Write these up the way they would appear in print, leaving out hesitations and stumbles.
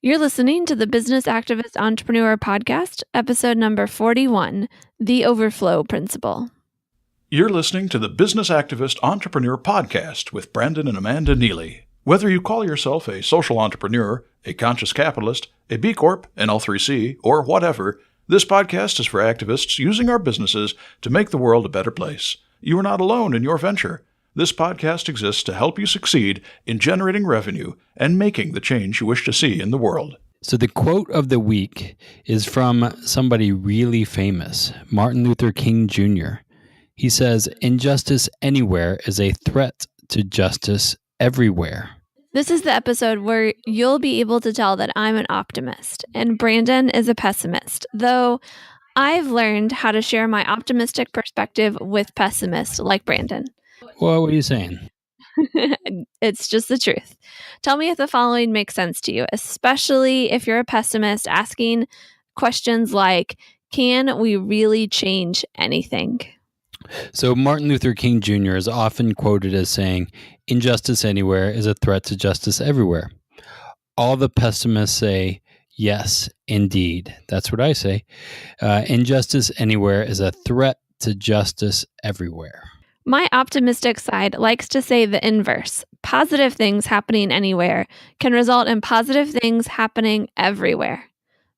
You're listening to the Business Activist Entrepreneur Podcast, episode number 41, The Overflow Principle. You're listening to the Business Activist Entrepreneur Podcast with Brandon and Amanda Neely. Whether you call yourself a social entrepreneur, a conscious capitalist, a B Corp, an L3C, or whatever, this podcast is for activists using our businesses to make the world a better place. You are not alone in your venture. This podcast exists to help you succeed in generating revenue and making the change you wish to see in the world. So the quote of the week is from somebody really famous, Martin Luther King Jr. He says, "Injustice anywhere is a threat to justice everywhere." This is the episode where you'll be able to tell that I'm an optimist and Brandon is a pessimist, though I've learned how to share my optimistic perspective with pessimists like Brandon. Well, what are you saying? It's just the truth. Tell me if the following makes sense to you, especially if you're a pessimist asking questions like, can we really change anything? So Martin Luther King Jr. is often quoted as saying, "Injustice anywhere is a threat to justice everywhere." All the pessimists say, yes, indeed. That's what I say. Injustice anywhere is a threat to justice everywhere. My optimistic side likes to say the inverse. Positive things happening anywhere can result in positive things happening everywhere.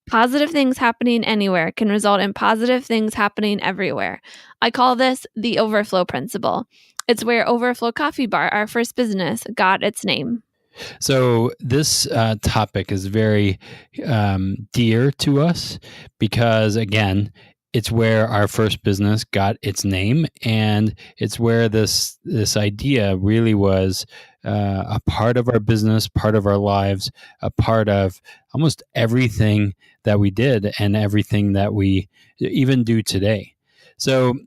Positive things happening anywhere can result in positive things happening everywhere. I call this the Overflow Principle. It's where Overflow Coffee Bar, our first business, got its name. So this topic is very dear to us because, again, it's where our first business got its name, and it's where this idea really was a part of our business, part of our lives, a part of almost everything that we did and everything that we even do today. So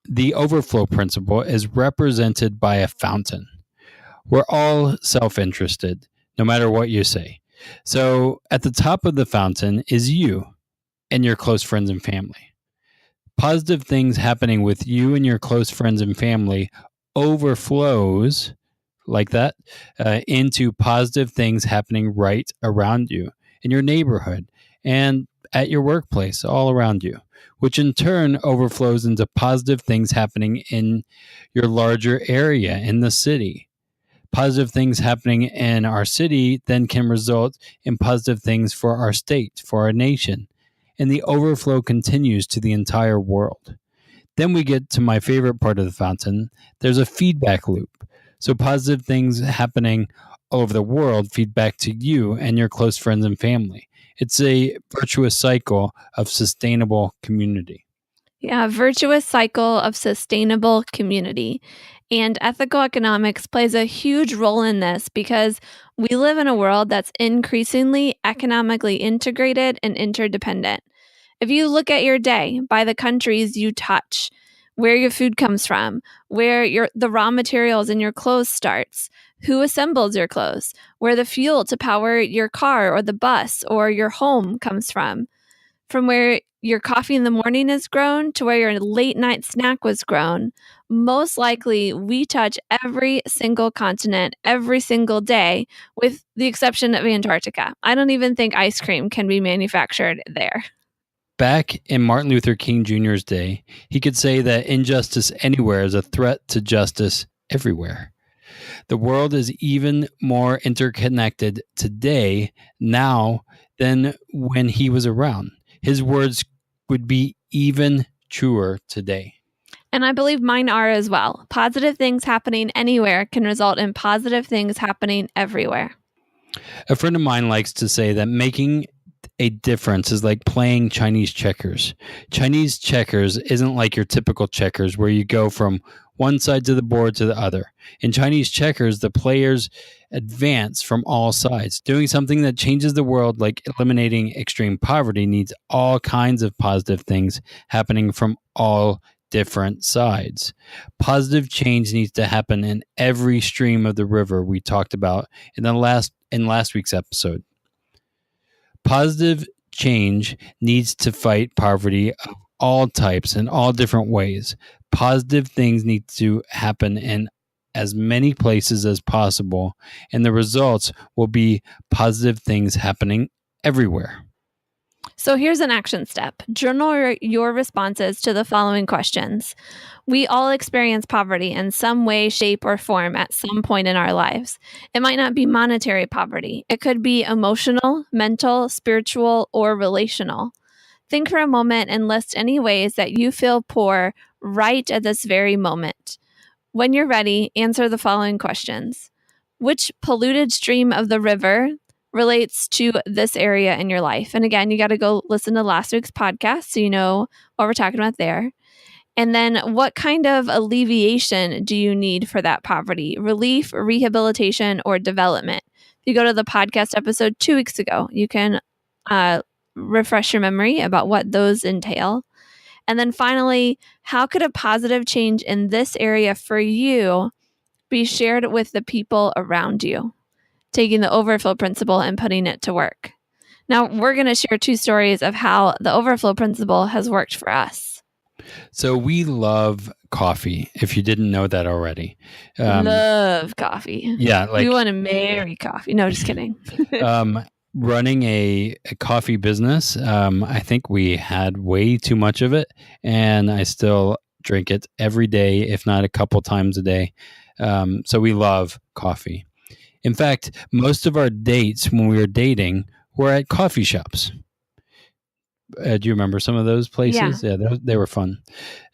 the overflow principle is represented by a fountain. We're all self-interested, no matter what you say. So at the top of the fountain is you and your close friends and family. Positive things happening with you and your close friends and family overflows like that into positive things happening right around you in your neighborhood and at your workplace all around you, which in turn overflows into positive things happening in your larger area in the city. Positive things happening in our city then can result in positive things for our state, for our nation. And the overflow continues to the entire world. Then we get to my favorite part of the fountain. There's a feedback loop. So positive things happening all over the world feed back to you and your close friends and family. It's a virtuous cycle of sustainable community. Yeah, virtuous cycle of sustainable community. And ethical economics plays a huge role in this because we live in a world that's increasingly economically integrated and interdependent. If you look at your day by the countries you touch, where your food comes from, where the raw materials in your clothes starts, who assembles your clothes, where the fuel to power your car or the bus or your home comes from where your coffee in the morning is grown to where your late night snack was grown, most likely we touch every single continent every single day, with the exception of Antarctica. I don't even think ice cream can be manufactured there. Back in Martin Luther King Jr.'s day, he could say that injustice anywhere is a threat to justice everywhere. The world is even more interconnected today now than when he was around. His words would be even truer today. And I believe mine are as well. Positive things happening anywhere can result in positive things happening everywhere. A friend of mine likes to say that making a difference is like playing Chinese checkers. Chinese checkers isn't like your typical checkers where you go from one side to the board to the other. In Chinese checkers, the players advance from all sides. Doing something that changes the world, like eliminating extreme poverty, needs all kinds of positive things happening from all different sides. Positive change needs to happen in every stream of the river we talked about in last week's episode. Positive change needs to fight poverty of all types in all different ways. Positive things need to happen in as many places as possible, and the results will be positive things happening everywhere. So here's an action step. Journal your responses to the following questions. We all experience poverty in some way, shape, or form at some point in our lives. It might not be monetary poverty. It could be emotional, mental, spiritual, or relational. Think for a moment and list any ways that you feel poor right at this very moment. When you're ready, answer the following questions. Which polluted stream of the river relates to this area in your life? And again, you got to go listen to last week's podcast so you know what we're talking about there. And then what kind of alleviation do you need for that poverty? Relief, rehabilitation, or development? If you go to the podcast episode 2 weeks ago, you can refresh your memory about what those entail. And then finally, how could a positive change in this area for you be shared with the people around you? Taking the overflow principle and putting it to work. Now, we're going to share 2 stories of how the overflow principle has worked for us. So we love coffee, if you didn't know that already. Love coffee. Yeah. We want to marry coffee. No, just kidding. Running a coffee business, I think we had way too much of it, and I still drink it every day, if not a couple times a day. So we love coffee. In fact, most of our dates when we were dating were at coffee shops. Do you remember some of those places? Yeah, they were fun.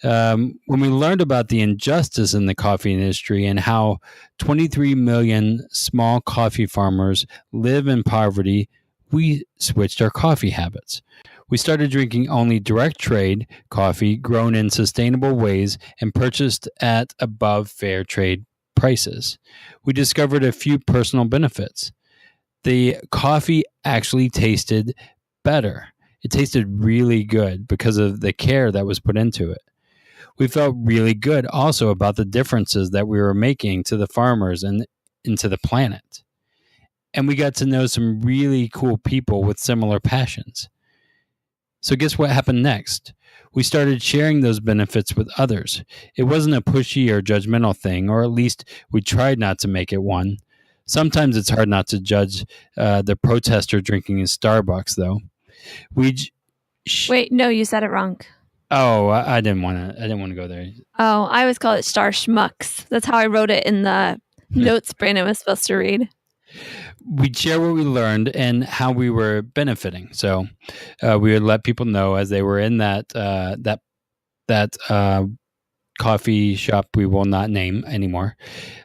When we learned about the injustice in the coffee industry and how 23 million small coffee farmers live in poverty, we switched our coffee habits. We started drinking only direct trade coffee grown in sustainable ways and purchased at above fair trade prices. We discovered a few personal benefits. The coffee actually tasted better. It tasted really good because of the care that was put into it. We felt really good also about the differences that we were making to the farmers and into the planet. And we got to know some really cool people with similar passions. So guess what happened next? We started sharing those benefits with others. It wasn't a pushy or judgmental thing, or at least we tried not to make it one. Sometimes it's hard not to judge the protester drinking in Starbucks, though. Wait, no, you said it wrong. Oh, I didn't want to go there. Oh, I always call it Star Schmucks. That's how I wrote it in the notes Brandon was supposed to read. We'd share what we learned and how we were benefiting. So we would let people know as they were in that coffee shop we will not name anymore,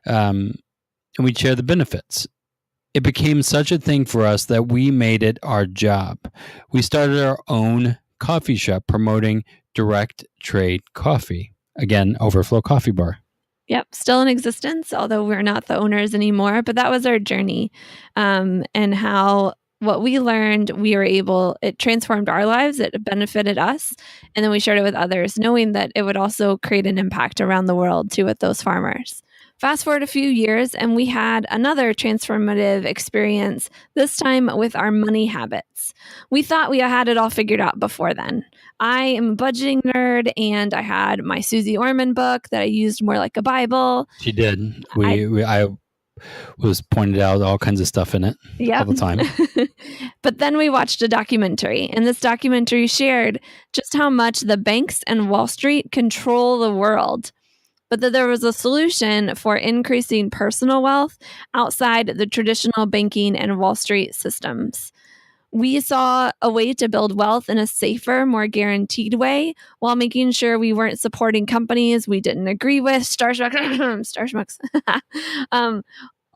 and we'd share the benefits. It became such a thing for us that we made it our job. We started our own coffee shop promoting direct trade coffee. Again, Overflow Coffee Bar. Yep, still in existence, although we're not the owners anymore. But that was our journey, and how what we learned, it transformed our lives, it benefited us, and then we shared it with others, knowing that it would also create an impact around the world too with those farmers. Fast forward a few years, and we had another transformative experience, this time with our money habits. We thought we had it all figured out before then. I am a budgeting nerd, and I had my Susie Orman book that I used more like a Bible. She did. I was pointed out all kinds of stuff in it all the time. But then we watched a documentary, and this documentary shared just how much the banks and Wall Street control the world, but that there was a solution for increasing personal wealth outside the traditional banking and Wall Street systems. We saw a way to build wealth in a safer, more guaranteed way while making sure we weren't supporting companies we didn't agree with, Starbucks,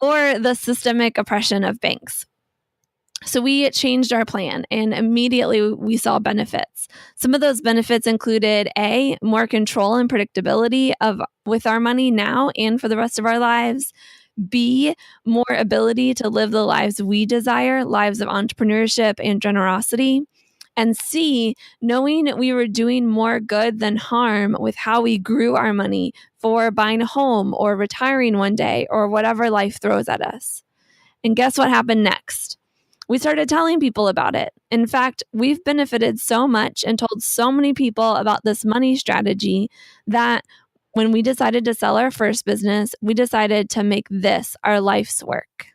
or the systemic oppression of banks. So we changed our plan, and immediately we saw benefits. Some of those benefits included A, more control and predictability with our money now and for the rest of our lives. B, more ability to live the lives we desire, lives of entrepreneurship and generosity. And C, knowing we were doing more good than harm with how we grew our money for buying a home or retiring one day or whatever life throws at us. And guess what happened next? We started telling people about it. In fact, we've benefited so much and told so many people about this money strategy that When we decided to sell our first business, we decided to make this our life's work.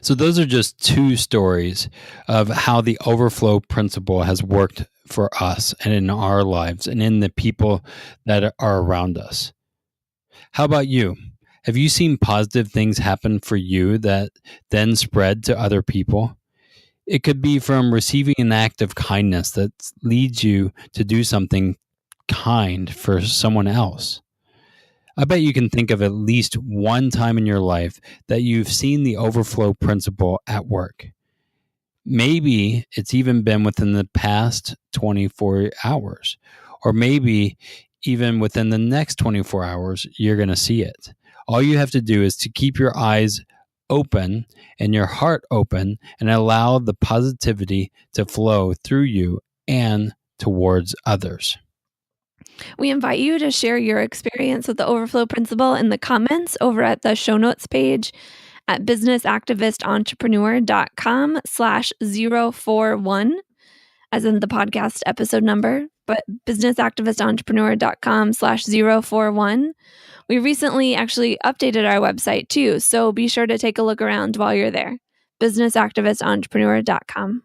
So those are just two stories of how the overflow principle has worked for us and in our lives and in the people that are around us. How about you? Have you seen positive things happen for you that then spread to other people? It could be from receiving an act of kindness that leads you to do something kind for someone else. I bet you can think of at least one time in your life that you've seen the overflow principle at work. Maybe it's even been within the past 24 hours, or maybe even within the next 24 hours, you're going to see it. All you have to do is to keep your eyes open and your heart open and allow the positivity to flow through you and towards others. We invite you to share your experience with the overflow principle in the comments over at the show notes page at businessactivistentrepreneur.com/041, as in the podcast episode number, but businessactivistentrepreneur.com/041. We recently actually updated our website too, so be sure to take a look around while you're there. businessactivistentrepreneur.com.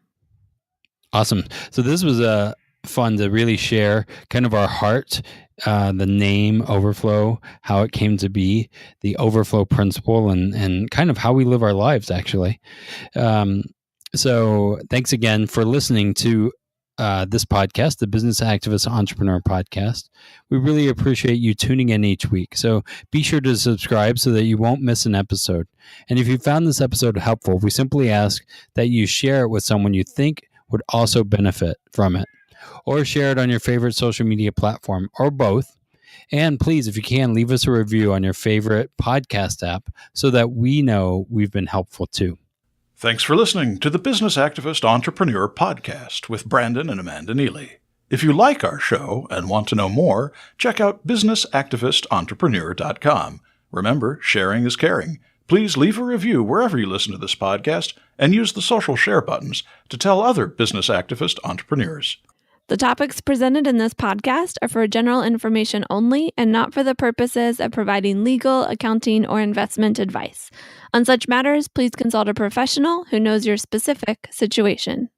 Awesome. So this was fun to really share kind of our heart, the name Overflow, how it came to be, the overflow principle, and kind of how we live our lives, actually. So thanks again for listening to this podcast, the Business Activist Entrepreneur Podcast. We really appreciate you tuning in each week. So be sure to subscribe so that you won't miss an episode. And if you found this episode helpful, we simply ask that you share it with someone you think would also benefit from it, or share it on your favorite social media platform, or both. And please, if you can, leave us a review on your favorite podcast app so that we know we've been helpful too. Thanks for listening to the Business Activist Entrepreneur Podcast with Brandon and Amanda Neely. If you like our show and want to know more, check out businessactivistentrepreneur.com. Remember, sharing is caring. Please leave a review wherever you listen to this podcast and use the social share buttons to tell other business activist entrepreneurs. The topics presented in this podcast are for general information only and not for the purposes of providing legal, accounting, or investment advice. On such matters, please consult a professional who knows your specific situation.